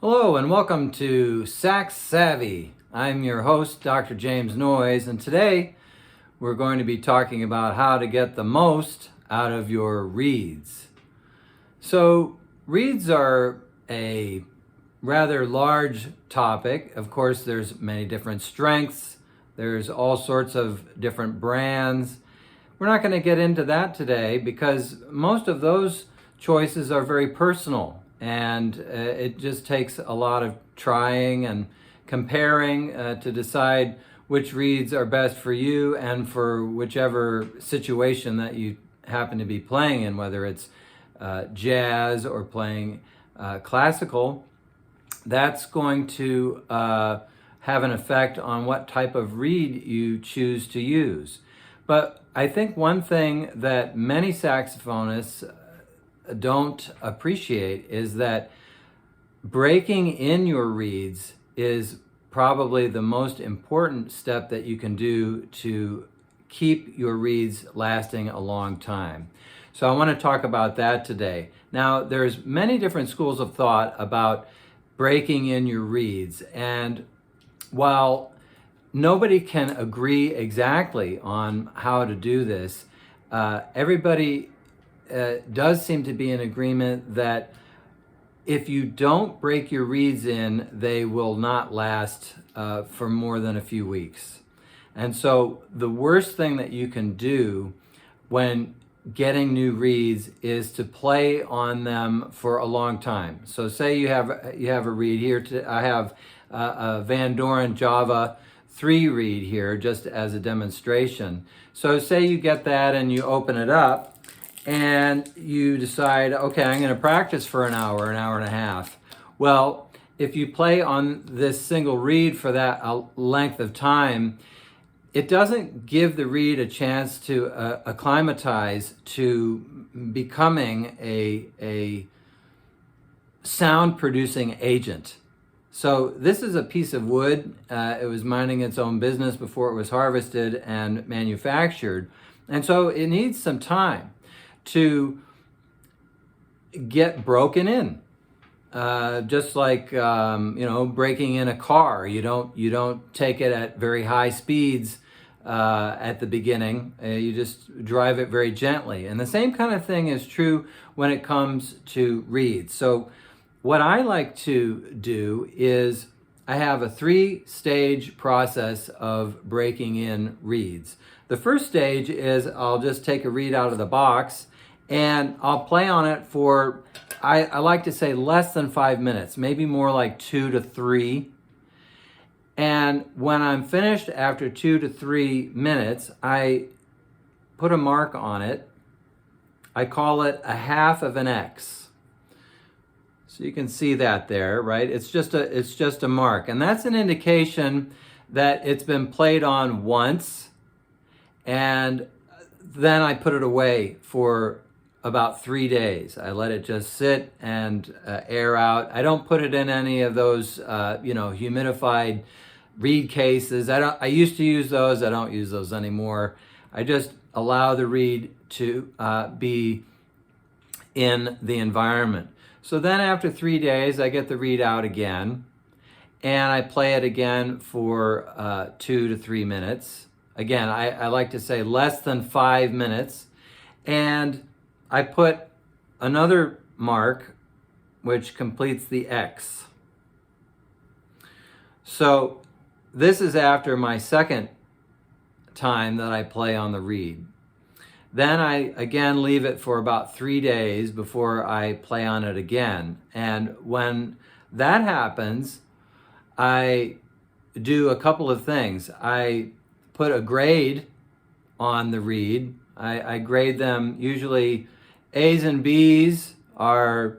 Hello and welcome to SaxSavvy. I'm your host, Dr. James Noyes, and today we're going to be talking about how to get the most out of your reeds. So, reeds are a rather large topic. Of course, there's many different strengths. There's all sorts of different brands. We're not going to get into that today because most of those choices are very personal, and it just takes a lot of trying and comparing to decide which reeds are best for you and for whichever situation that you happen to be playing in, whether it's jazz or playing classical. That's going to have an effect on what type of reed you choose to use. But I think one thing that many saxophonists don't appreciate is that breaking in your reeds is probably the most important step that you can do to keep your reeds lasting a long time. So I want to talk about that today. Now, there's many different schools of thought about breaking in your reeds, and while nobody can agree exactly on how to do this, everybody does seem to be in agreement that if you don't break your reeds in, they will not last for more than a few weeks. And so the worst thing that you can do when getting new reeds is to play on them for a long time. So say you have a reed here. I have a Van Doren Java 3 reed here just as a demonstration. So say you get that and you open it up and you decide, okay, I'm going to practice for an hour and a half. Well, if you play on this single reed for that length of time, it doesn't give the reed a chance to acclimatize to becoming a sound producing agent. So this is a piece of wood. It was minding its own business before it was harvested and manufactured. And so it needs some time to get broken in. Just like breaking in a car. You don't take it at very high speeds at the beginning. You just drive it very gently. And the same kind of thing is true when it comes to reeds. So what I like to do is I have a 3-stage process of breaking in reeds. The first stage is I'll just take a reed out of the box and I'll play on it for, I like to say, less than 5 minutes, maybe more like 2 to 3. And when I'm finished after 2 to 3 minutes, I put a mark on it. I call it a half of an X. So you can see that there, right? It's just a mark. And that's an indication that it's been played on once, and then I put it away for about 3 days. I let it just sit and air out. I don't put it in any of those, humidified reed cases. I used to use those. I don't use those anymore. I just allow the reed to be in the environment. So then after 3 days, I get the reed out again, and I play it again for 2 to 3 minutes. Again, I like to say less than 5 minutes. And I put another mark which completes the X. So this is after my second time that I play on the reed. Then I again leave it for about 3 days before I play on it again. And when that happens, I do a couple of things. I put a grade on the reed. I grade them. Usually A's and B's are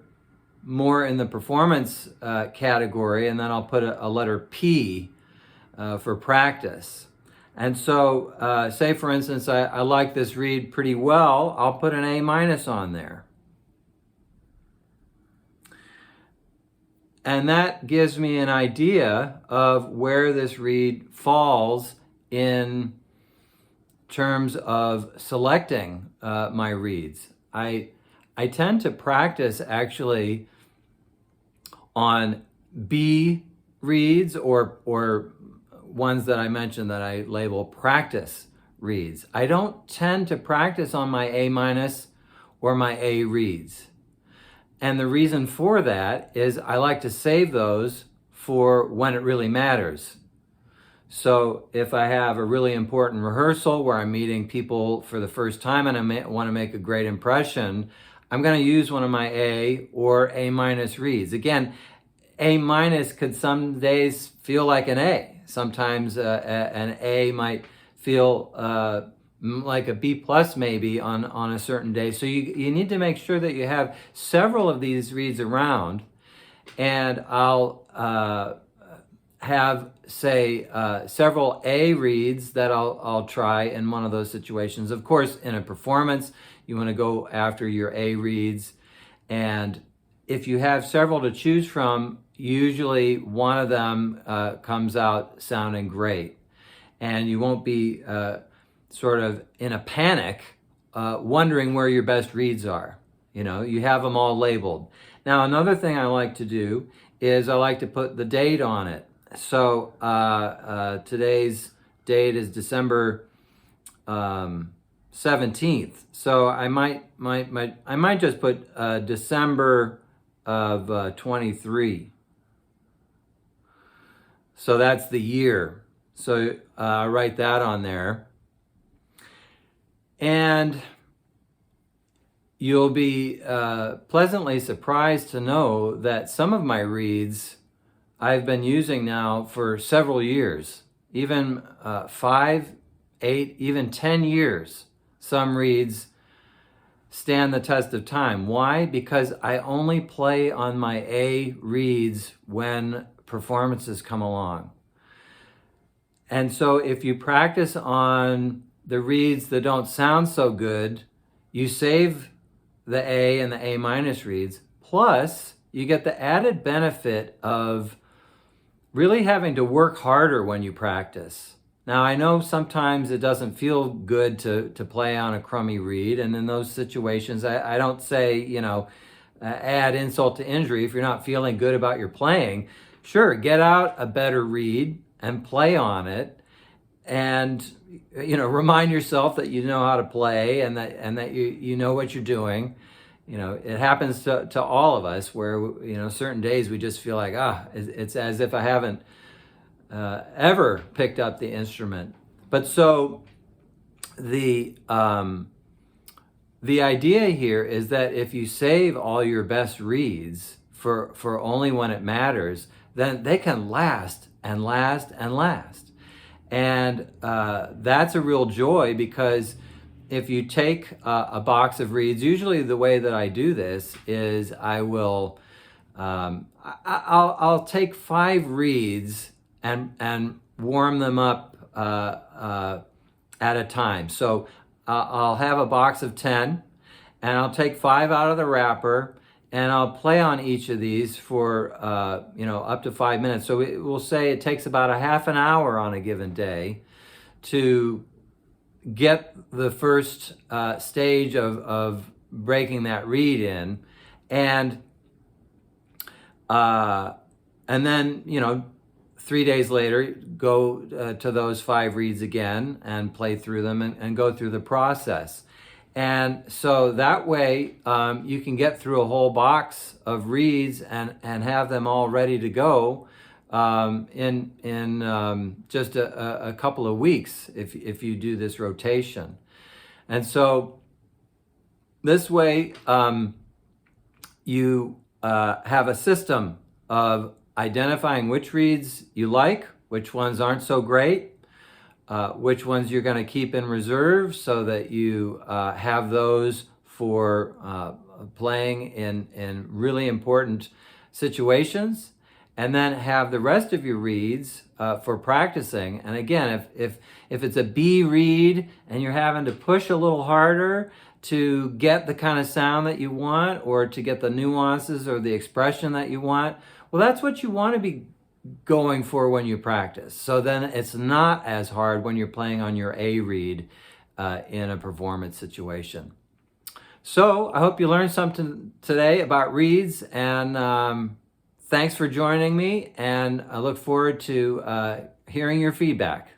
more in the performance category, and then I'll put a letter P for practice. And so, say for instance, I like this reed pretty well, I'll put an A- on there. And that gives me an idea of where this reed falls in terms of selecting my reeds. I tend to practice actually on B reads or ones that I mentioned that I label practice reads. I don't tend to practice on my A minus or my A reads. And the reason for that is I like to save those for when it really matters. So if I have a really important rehearsal where I'm meeting people for the first time and I want to make a great impression, I'm going to use one of my A or A minus reads. Again, A minus could some days feel like an A. Sometimes an A might feel like a B plus maybe on a certain day. So you need to make sure that you have several of these reads around, and I'll have, say, several A reads that I'll try in one of those situations. Of course, in a performance, you want to go after your A reads, and if you have several to choose from, usually one of them comes out sounding great, and you won't be sort of in a panic wondering where your best reads are. You know, you have them all labeled. Now, another thing I like to do is I like to put the date on it. So today's date is December 17th. So I might just put December of 23. So that's the year. So write that on there. And you'll be pleasantly surprised to know that some of my reads I've been using now for several years, even 5, 8, even 10 years. Some reads stand the test of time. Why? Because I only play on my A reads when performances come along. And so if you practice on the reads that don't sound so good, you save the A and the A minus reads, plus you get the added benefit of really having to work harder when you practice. Now, I know sometimes it doesn't feel good to play on a crummy read, and in those situations, I don't say, add insult to injury. If you're not feeling good about your playing, sure, get out a better read and play on it, and remind yourself that you know how to play and that you know what you're doing. It happens to all of us where, certain days we just feel like, it's as if I haven't ever picked up the instrument. But so the idea here is that if you save all your best reads for only when it matters, then they can last and last and last. And that's a real joy, because if you take a box of reeds, usually the way that I do this is I will, I'll take 5 reeds and warm them up at a time. So I'll have a box of 10, and I'll take 5 out of the wrapper, and I'll play on each of these for up to 5 minutes. So we'll say it takes about a half an hour on a given day to get the first stage of breaking that reed in, and then 3 days later go to those 5 reeds again and play through them and go through the process. And so that way you can get through a whole box of reeds and have them all ready to go in just a couple of weeks if you do this rotation. And so this way you have a system of identifying which reeds you like, which ones aren't so great, which ones you're going to keep in reserve so that you have those for playing in really important situations, and then have the rest of your reeds for practicing. And again, if it's a B reed and you're having to push a little harder to get the kind of sound that you want, or to get the nuances or the expression that you want, well, that's what you want to be going for when you practice. So then it's not as hard when you're playing on your A reed in a performance situation. So I hope you learned something today about reeds, and Thanks for joining me, and I look forward to hearing your feedback.